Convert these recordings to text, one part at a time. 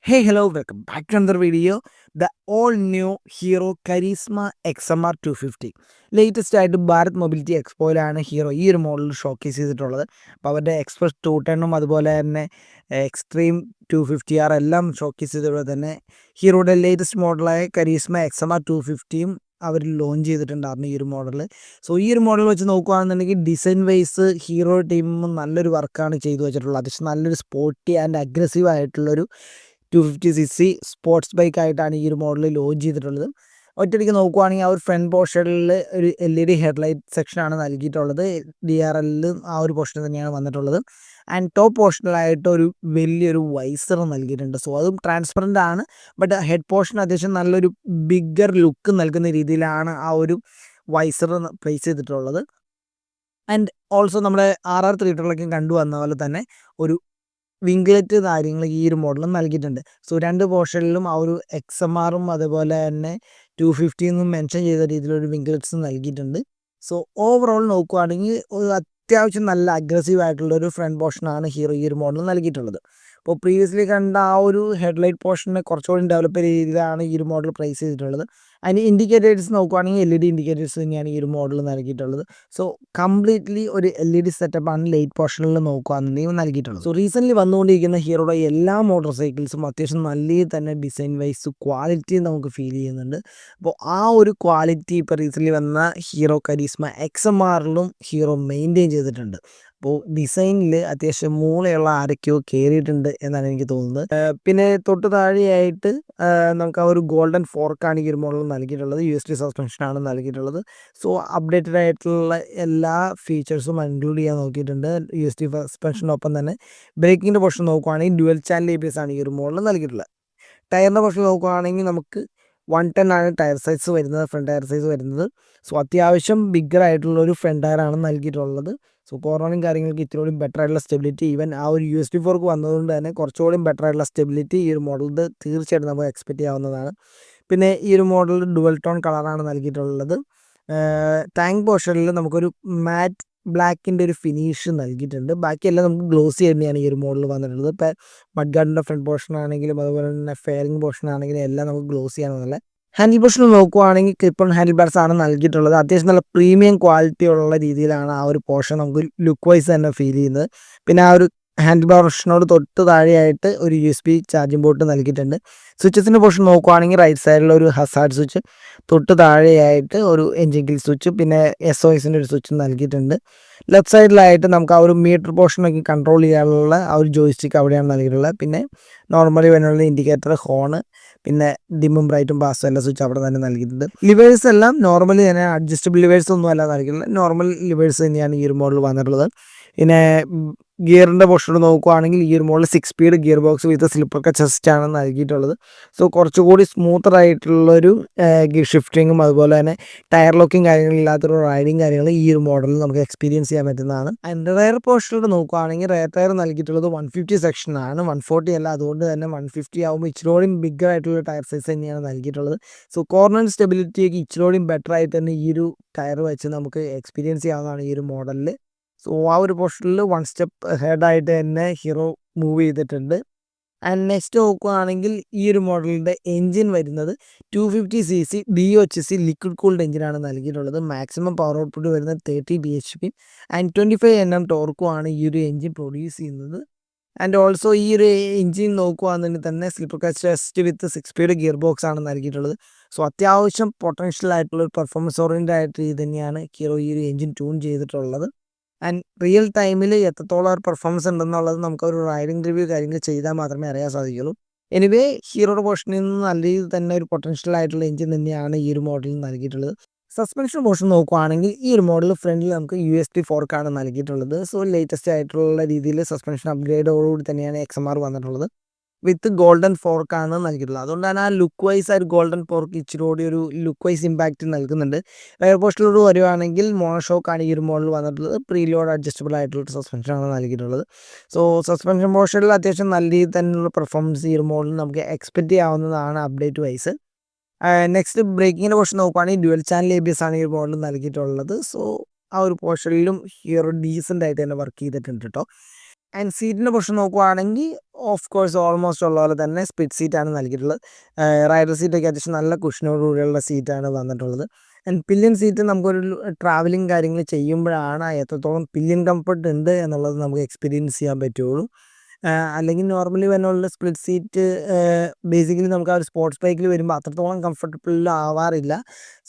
Hey, hello, welcome back to another video. The all new Hero Charisma XMR 250 latest ആയിട്ട് Bharat mobility എക്സ്പോയിലാണ് hero ഈ ഒരു model showcase ചെയ്തിട്ടുള്ളത്. അപ്പോൾ അവരുടെ എക്സ്പ്രസ് 210ഉം അതുപോലെ തന്നെ എക്സ്ട്രീം 250R എല്ലാം ഷോക്കേസ് ചെയ്തതുപോലെ തന്നെ ഹീറോയുടെ ലേറ്റസ്റ്റ് മോഡലായ കരീസ്മ XMR 250യും അവർ ലോഞ്ച് ചെയ്തിട്ടുണ്ടായിരുന്നു ഈ ഒരു മോഡൽ. സോ ഈ ഒരു മോഡൽ വെച്ച് നോക്കുകയാണെന്നുണ്ടെങ്കിൽ ഡിസൈൻ വൈസ് ഹീറോ ടീം നല്ലൊരു വർക്കാണ് ചെയ്തു വെച്ചിട്ടുള്ളത്. അത്യാവശ്യം നല്ലൊരു സ്പോർട്ടി ആൻഡ് അഗ്രസീവ് ആയിട്ടുള്ളൊരു 250cc സ്പോർട്സ് ബൈക്കായിട്ടാണ് ഈ ഒരു മോഡൽ ലോഞ്ച് ചെയ്തിട്ടുള്ളത്. ഒറ്റയടിക്ക് നോക്കുവാണെങ്കിൽ ആ ഒരു ഫ്രണ്ട് പോർഷനിൽ ഒരു LED ഹെഡ്ലൈറ്റ് സെക്ഷനാണ് നൽകിയിട്ടുള്ളത്. DRLലും ആ ഒരു പോർഷൻ തന്നെയാണ് വന്നിട്ടുള്ളത്. ആൻഡ് ടോപ്പ് പോർഷനിലായിട്ട് ഒരു വലിയൊരു വൈസർ നൽകിയിട്ടുണ്ട്. സോ അതും ട്രാൻസ്പെറൻ്റ് ആണ്. ബട്ട് ഹെഡ് പോർഷൻ അത്യാവശ്യം നല്ലൊരു ബിഗ്ഗർ ലുക്ക് നൽകുന്ന രീതിയിലാണ് ആ ഒരു വൈസർ പ്ലേസ് ചെയ്തിട്ടുള്ളത്. ആൻഡ് ഓൾസോ നമ്മുടെ RR3 കണ്ടു വന്ന പോലെ തന്നെ ഒരു വിംഗ്ലെറ്റ് കാര്യങ്ങൾ ഈ ഒരു മോഡലും നൽകിയിട്ടുണ്ട്. സോ രണ്ട് പോർഷനിലും ആ ഒരു XMRും അതുപോലെ തന്നെ 250 മെൻഷൻ ചെയ്ത രീതിയിലൊരു വിംഗ്ലെറ്റ്സ് നൽകിയിട്ടുണ്ട്. സോ ഓവറോൾ നോക്കുകയാണെങ്കിൽ ഒരു അത്യാവശ്യം നല്ല അഗ്രസീവ് ആയിട്ടുള്ളൊരു ഫ്രണ്ട് പോർഷനാണ് ഹീറോ ഈ ഒരു മോഡൽ നൽകിയിട്ടുള്ളത്. അപ്പോൾ പ്രീവിയസ്ലി കണ്ട ആ ഒരു ഹെഡ്ലൈറ്റ് പോർഷനെ കുറച്ചുകൂടി ഡെവലപ്പ് ചെയ്ത രീതിയിലാണ് ഈ ഒരു മോഡൽ പ്രൈസ് ചെയ്തിട്ടുള്ളത്. അതിന് ഇൻഡിക്കേറ്റേഴ്സ് നോക്കുകയാണെങ്കിൽ LED ഇൻഡിക്കേറ്റേഴ്സ് തന്നെയാണ് ഈ ഒരു മോഡൽ നൽകിയിട്ടുള്ളത്. സോ കംപ്ലീറ്റ്ലി ഒരു LED സെറ്റപ്പാണ് ലേറ്റ് പോർഷനിൽ നോക്കുകയാണെന്നുണ്ടെങ്കിൽ നൽകിയിട്ടുള്ളത്. സോ റീസെൻ്റ്ലി വന്നുകൊണ്ടിരിക്കുന്ന ഹീറോയുടെ എല്ലാ മോട്ടോർ സൈക്കിൾസും അത്യാവശ്യം നല്ല തന്നെ ഡിസൈൻ വൈസ് ക്വാളിറ്റി നമുക്ക് ഫീൽ ചെയ്യുന്നുണ്ട്. അപ്പോൾ ആ ഒരു ക്വാളിറ്റി ഇപ്പോൾ റീസെൻ്റ്ലി വന്ന ഹീറോ കരീസ്മ XMRലും ഹീറോ മെയിൻറ്റെയിൻ ചെയ്തിട്ടുണ്ട്. അപ്പോൾ ഡിസൈനിൽ അത്യാവശ്യം മൂളയുള്ള ആരൊക്കെയോ കയറിയിട്ടുണ്ട് എന്നാണ് എനിക്ക് തോന്നുന്നത്. പിന്നെ തൊട്ട് താഴെയായിട്ട് നമുക്ക് ആ ഒരു ഗോൾഡൻ ഫോർക്കാണ് ഈ ഒരു മോഡൽ നൽകിയിട്ടുള്ളത്. USD സസ്പെൻഷനാണ് നൽകിയിട്ടുള്ളത്. സോ അപ്ഡേറ്റഡ് ആയിട്ടുള്ള എല്ലാ ഫീച്ചേഴ്സും ഇൻക്ലൂഡ് ചെയ്യാൻ നോക്കിയിട്ടുണ്ട്. USD സസ്പെൻഷനൊപ്പം തന്നെ ബ്രേക്കിങ്ങിൻ്റെ പോർഷൻ നോക്കുകയാണെങ്കിൽ ഡ്യുവൽ ചാനൽ ABS ആണ് ഈ ഒരു മോഡൽ നൽകിയിട്ടുള്ളത്. ടയറിൻ്റെ പോർഷൻ നോക്കുകയാണെങ്കിൽ നമുക്ക് 110 ആണ് ടയർ സൈസ് വരുന്നത്, ഫ്രണ്ട് ടയർ സൈസ് വരുന്നത്. സോ അത്യാവശ്യം ബിഗ്ഗർ ആയിട്ടുള്ളൊരു ഫ്രണ്ട് ടയറാണ് നൽകിയിട്ടുള്ളത്. സോ പോർണോണിങ് കാര്യങ്ങൾക്ക് ഇത്തിരി ബെറ്റർ ആയിട്ടുള്ള സ്റ്റെബിലിറ്റി, ഈവൻ ആ ഒരു USD ഫോർക്ക് വന്നതുകൊണ്ട് തന്നെ കുറച്ചുകൂടി ബെറ്റർ ആയിട്ടുള്ള സ്റ്റെബിലിറ്റി ഈ ഒരു മോഡലിൽ തീർച്ചയായിട്ടും നമുക്ക് എക്സ്പെക്റ്റ് ചെയ്യാവുന്നതാണ്. പിന്നെ ഈ ഒരു മോഡൽ ഡുവൽ ടോൺ കളറാണ് നൽകിയിട്ടുള്ളത്. ടാങ്ക് പോർഷനിൽ നമുക്കൊരു മാറ്റ് ബ്ലാക്കിൻ്റെ ഒരു ഫിനിഷ് നൽകിയിട്ടുണ്ട്. ബാക്കിയെല്ലാം നമുക്ക് ഗ്ലോസി തന്നെയാണ് ഈ ഒരു മോഡൽ വന്നിട്ടുള്ളത്. ഇപ്പോൾ മഡ് ഗാർഡിൻ്റെ ഫ്രണ്ട് പോർഷൻ ആണെങ്കിലും അതുപോലെ തന്നെ ഫെയറിംഗ് പോർഷൻ ആണെങ്കിലും എല്ലാം നമുക്ക് ഗ്ലോസിയാണ് നല്ല. ഹാൻഡിൽ പോർഷനിൽ നോക്കുകയാണെങ്കിൽ ക്ലിപ്പ് ഹാൻഡിൽ ബാർസ് ആണ് നൽകിയിട്ടുള്ളത്. അത്യാവശ്യം നല്ല പ്രീമിയം ക്വാളിറ്റി ഉള്ള രീതിയിലാണ് ആ ഒരു പോർഷൻ നമുക്ക് ലുക്ക് വൈസ് തന്നെ ഫീൽ ചെയ്യുന്നത്. പിന്നെ ആ ഒരു ഹാൻഡിൽ ബാർ പോർഷനോട് തൊട്ട് താഴെയായിട്ട് ഒരു USB ചാർജിംഗ് പോർട്ട് നൽകിയിട്ടുണ്ട്. സ്വിച്ചസിൻ്റെ പോർഷൻ നോക്കുകയാണെങ്കിൽ റൈറ്റ് സൈഡിൽ ഒരു ഹസാർഡ് സ്വിച്ച്, തൊട്ട് താഴെയായിട്ട് ഒരു എൻജിൻ കിൽ സ്വിച്ച്, പിന്നെ SOSൻ്റെ ഒരു സ്വിച്ച് നൽകിയിട്ടുണ്ട്. ലെഫ്റ്റ് സൈഡിലായിട്ട് നമുക്ക് ആ ഒരു മീറ്റർ പോർഷനൊക്കെ കൺട്രോൾ ചെയ്യാനുള്ള ആ ഒരു ജോയിസ്റ്റിക്ക് അവിടെയാണ് നൽകിയിട്ടുള്ളത്. പിന്നെ നോർമലി വരുന്ന ഇൻഡിക്കേറ്റർ, ഹോണ്, പിന്നെ ഡിമ്മും ബ്രൈറ്റും പാസും എല്ലാ സ്വിച്ച് അവിടെ തന്നെ നൽകിയിട്ടുണ്ട്. ലിവേഴ്സ് എല്ലാം നോർമലി തന്നെ അഡ്ജസ്റ്റബിൾ ലിവേഴ്സ് ഒന്നും അല്ല നൽകിയിട്ടുള്ളത്. നോർമൽ ലിവേഴ്സ് തന്നെയാണ് ഈ ഒരു മോഡൽ വന്നിട്ടുള്ളത്. പിന്നെ ഗിയറിൻ്റെ പോർഷൻ നോക്കുകയാണെങ്കിൽ ഈ ഒരു model 6 speed gear box with slipper ചെസ്റ്റാണ് നൽകിയിട്ടുള്ളത്. സോ കുറച്ചുകൂടി സ്മൂത്തർ ആയിട്ടുള്ളൊരു ഗിയർ ഷിഫ്റ്റിങ്ങും അതുപോലെ തന്നെ ടയർ ലോക്കിങ് കാര്യങ്ങളില്ലാത്തൊരു റൈഡിങ് കാര്യങ്ങൾ ഈ ഒരു മോഡലിൽ നമുക്ക് എക്സ്പീരിയൻസ് ചെയ്യാൻ പറ്റുന്നതാണ്. ആൻഡ് റയർ പോർഷനിൽ നോക്കുകയാണെങ്കിൽ റയർ ടയർ നൽകിയിട്ടുള്ളത് 150 സെക്ഷനാണ്, 140 അല്ല. അതുകൊണ്ട് തന്നെ 150 ആകുമ്പോൾ ഇച്ചിരോടും ബിഗ്ഗർ ആയിട്ടുള്ള ടയർ സൈസ് തന്നെയാണ് നൽകിയിട്ടുള്ളത്. സോ കോർണർ സ്റ്റെബിലിറ്റിയൊക്കെ ഇച്ചിരോടും ബെറ്റർ ആയിട്ട് തന്നെ ഈ ഒരു ടയർ വെച്ച് നമുക്ക് എക്സ്പീരിയൻസ് ചെയ്യാവുന്നതാണ് ഈ ഒരു മോഡലിൽ. സോ ആ ഒരു പോർഷനിൽ 1 സ്റ്റെപ്പ് ഹെഡായിട്ട് തന്നെ ഹീറോ മൂവ് ചെയ്തിട്ടുണ്ട്. ആൻഡ് നെക്സ്റ്റ് നോക്കുകയാണെങ്കിൽ ഈ ഒരു മോഡലിൻ്റെ എൻജിൻ വരുന്നത് 250cc DOHC ലിക്വിഡ് കൂൾഡ് എഞ്ചിനാണ് നൽകിയിട്ടുള്ളത്. മാക്സിമം പവർ ഔട്ട്പുട്ട് വരുന്നത് 30 bhp ആൻഡ് 25 Nm ടോർക്കുമാണ് ഈ ഒരു എഞ്ചിൻ പ്രൊഡ്യൂസ് ചെയ്യുന്നത്. ആൻഡ് ഓൾസോ ഈ ഒരു എഞ്ചിൻ നോക്കുകയാണെന്നുണ്ടെങ്കിൽ തന്നെ സ്ലിപ്പർ ചെസ്റ്റ് വിത്ത് 6 സ്പീഡ് ഗിയർ ബോക്സ് ആണ് നൽകിയിട്ടുള്ളത്. സോ അത്യാവശ്യം പൊട്ടൻഷ്യൽ ആയിട്ടുള്ള ഒരു പെർഫോമൻസ് ഓറിയൻറ്റഡ് ആയിട്ട് ഇത് തന്നെയാണ് ഹീറോ ഈ ഒരു എഞ്ചിൻ ട്യൂൺ ചെയ്തിട്ടുള്ളത്. ആൻഡ് റിയൽ ടൈമിൽ എത്രത്തോളം ഒരു പെർഫോമൻസ് ഉണ്ടെന്നുള്ളത് നമുക്കൊരു റൈഡിങ് റിവ്യൂ കാര്യങ്ങൾ ചെയ്താൽ മാത്രമേ അറിയാൻ സാധിക്കുള്ളൂ. എനിവേ ഹീറോയുടെ പോർഷനിൽ നിന്ന് നല്ല രീതിയിൽ തന്നെ ഒരു പൊട്ടൻഷ്യൽ ആയിട്ടുള്ള എഞ്ചിൻ തന്നെയാണ് ഈ ഒരു മോഡലിൽ നൽകിയിട്ടുള്ളത്. സസ്പെൻഷൻ പോർഷൻ നോക്കുകയാണെങ്കിൽ ഈ ഒരു മോഡൽ ഫ്രണ്ടിൽ നമുക്ക് USD ഫോർക്കാണ് നൽകിയിട്ടുള്ളത്. സോ ലേറ്റസ്റ്റ് ആയിട്ടുള്ള രീതിയിൽ സസ്പെൻഷൻ അപ്ഗ്രേഡോടുകൂടി തന്നെയാണ് XMR വന്നിട്ടുള്ളത്. വിത്ത് ഗോൾഡൻ ഫോർക്കാണ് നൽകിയിട്ടുള്ളത്. അതുകൊണ്ട് തന്നെ ആ ലുക്ക് വൈസ് ആ ഒരു ഗോൾഡൻ ഫോർക്ക് ഇച്ചിരി കൂടി ഒരു ലുക്ക് വൈസ് ഇമ്പാക്റ്റ് നൽകുന്നുണ്ട്. റയർ പോർഷനിലൂടെ വരുവാണെങ്കിൽ മോണോഷോക്കാണ് ഈ ഒരു മോഡൽ വന്നിട്ടുള്ളത്. പ്രീലോഡ് അഡ്ജസ്റ്റബിൾ ആയിട്ടുള്ള സസ്പെൻഷനാണ് നൽകിയിട്ടുള്ളത്. സോ സസ്പെൻഷൻ പോർഷനിൽ അത്യാവശ്യം നല്ല രീതിയിൽ തന്നെയുള്ള പെർഫോമൻസ് ഈ ഒരു മോഡലിൽ നമുക്ക് എക്സ്പെക്റ്റ് ചെയ്യാവുന്നതാണ് അപ്ഡേറ്റ് വൈസ്. നെക്സ്റ്റ് ബ്രേക്കിങ്ങിൻ്റെ പോർഷൻ നോക്കുകയാണെങ്കിൽ ഡ്യുവൽ ചാനൽ ABS ആണ് ഈ ഒരു മോഡൽ നൽകിയിട്ടുള്ളത്. സോ ആ ഒരു പോർഷനിലും ഹീറോ ഡീസൻ്റ് ആയിട്ട് തന്നെ വർക്ക് ചെയ്തിട്ടുണ്ട് കേട്ടോ. ആൻഡ് സീറ്റിൻ്റെ പൊസിഷൻ നോക്കുവാണെങ്കിൽ ഓഫ് കോഴ്സ് ഓൾമോസ്റ്റ് ഉള്ള പോലെ തന്നെ സ്പ്ലിറ്റ് സീറ്റാണ് നൽകിയിട്ടുള്ളത്. റൈഡർ സീറ്റൊക്കെ അത്യാവശ്യം നല്ല കുഷനോടുകൂടിയുള്ള സീറ്റാണ് വന്നിട്ടുള്ളത്. ആൻഡ് പില്ലിയൻ സീറ്റ് നമുക്കൊരു ട്രാവലിംഗ് കാര്യങ്ങൾ ചെയ്യുമ്പോഴാണ് എത്രത്തോളം പില്ലിയൻ കംഫർട്ട് ഉണ്ട് എന്നുള്ളത് നമുക്ക് എക്സ്പീരിയൻസ് ചെയ്യാൻ പറ്റുള്ളൂ. അല്ലെങ്കിൽ നോർമലി വരുന്നുള്ള സ്പ്ലിറ്റ് സീറ്റ് ബേസിക്കലി നമുക്ക് ആ ഒരു സ്പോർട്സ് ബൈക്കിൽ വരുമ്പോൾ അത്രത്തോളം കംഫർട്ടബിൾ ആവാറില്ല.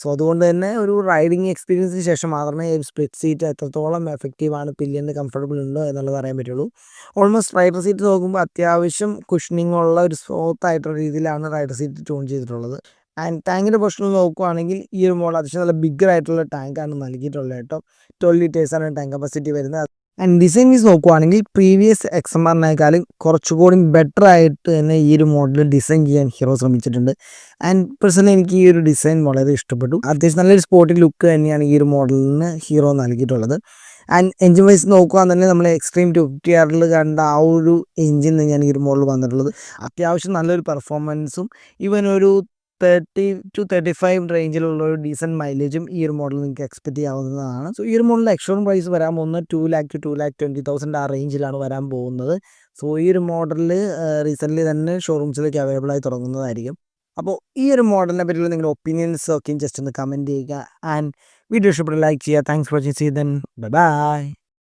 സോ അതുകൊണ്ട് തന്നെ ഒരു റൈഡിങ് എക്സ്പീരിയൻസിന് ശേഷം മാത്രമേ ഈ സ്പ്ലിറ്റ് സീറ്റ് എത്രത്തോളം എഫക്റ്റീവാണ്, പില്ലിയന് കംഫർട്ടബിൾ ഉണ്ടോ എന്നുള്ളത് അറിയാൻ പറ്റുള്ളൂ. ഓൾമോസ്റ്റ് റൈഡർ സീറ്റ് നോക്കുമ്പോൾ അത്യാവശ്യം കുഷനിങ് ഉള്ള ഒരു സ്മൂത്ത് ആയിട്ടുള്ള രീതിയിലാണ് റൈഡർ സീറ്റ് ട്യൂൺ ചെയ്തിട്ടുള്ളത്. ആൻഡ് ടാങ്കിൻ്റെ പൊസിഷൻ നോക്കുവാണെങ്കിൽ ഈ ഒരു മോഡൽ അത്യാവശ്യം നല്ല ബിഗ്ഗർ ആയിട്ടുള്ള ടാങ്കാണ് നൽകിയിട്ടുള്ളത് കേട്ടോ. 12 ലിറ്റേഴ്സാണ് ടാങ്ക് കപ്പാസിറ്റി വരുന്നത്. ആൻഡ് ഡിസൈൻ വൈസ് നോക്കുവാണെങ്കിൽ പ്രീവിയസ് XMR-നേക്കാളും കുറച്ചുകൂടി ബെറ്റർ ആയിട്ട് തന്നെ ഈ ഒരു മോഡൽ ഡിസൈൻ ചെയ്യാൻ ഹീറോ ശ്രമിച്ചിട്ടുണ്ട്. ആൻഡ് പേഴ്സണലി എനിക്ക് ഈ ഒരു ഡിസൈൻ വളരെ ഇഷ്ടപ്പെട്ടു. അത്യാവശ്യം നല്ലൊരു സ്പോർട്ടി ലുക്ക് തന്നെയാണ് ഈ ഒരു മോഡലിന് ഹീറോ നൽകിയിട്ടുള്ളത്. ആൻഡ് എഞ്ചിൻ വൈസ് നോക്കുകയാണെന്ന് തന്നെ നമ്മൾ എക്സ്ട്രീം 250R കണ്ട ആ ഒരു എഞ്ചിൻ തന്നെയാണ് ഈ ഒരു മോഡൽ വന്നിട്ടുള്ളത്. അത്യാവശ്യം നല്ലൊരു പെർഫോമൻസും ഈവൻ ഒരു 30 to 35 റേഞ്ചിലുള്ള ഒരു ഡീസൻറ്റ് മൈലേജും ഈ ഒരു മോഡൽ നിങ്ങൾക്ക് എക്സ്പെക്റ്റ് ചെയ്യാവുന്നതാണ്. സോ ഈ ഒരു മോഡലിൻ്റെ എക്സ്ഷോറൂം പ്രൈസ് വരാൻ പോകുന്നത് 2 lakh to 2,20,000 ആ റേഞ്ചിലാണ് വരാൻ പോകുന്നത്. സോ ഈ ഒരു മോഡലിൽ റീസെൻ്റ്ലി തന്നെ ഷോറൂംസിലേക്ക് അവൈലബിൾ ആയി തുടങ്ങുന്നതായിരിക്കും. അപ്പോൾ ഈ ഒരു മോഡലിനെ പറ്റിയുള്ള നിങ്ങളുടെ ഒപ്പീനിയൻസ് ഒക്കെ ജസ്റ്റ് ഒന്ന് കമൻറ്റ് ചെയ്യുക. ആൻഡ് വീഡിയോ ഇഷ്ടപ്പെട്ട് ലൈക്ക് ചെയ്യുക. Thanks for watching. See then by.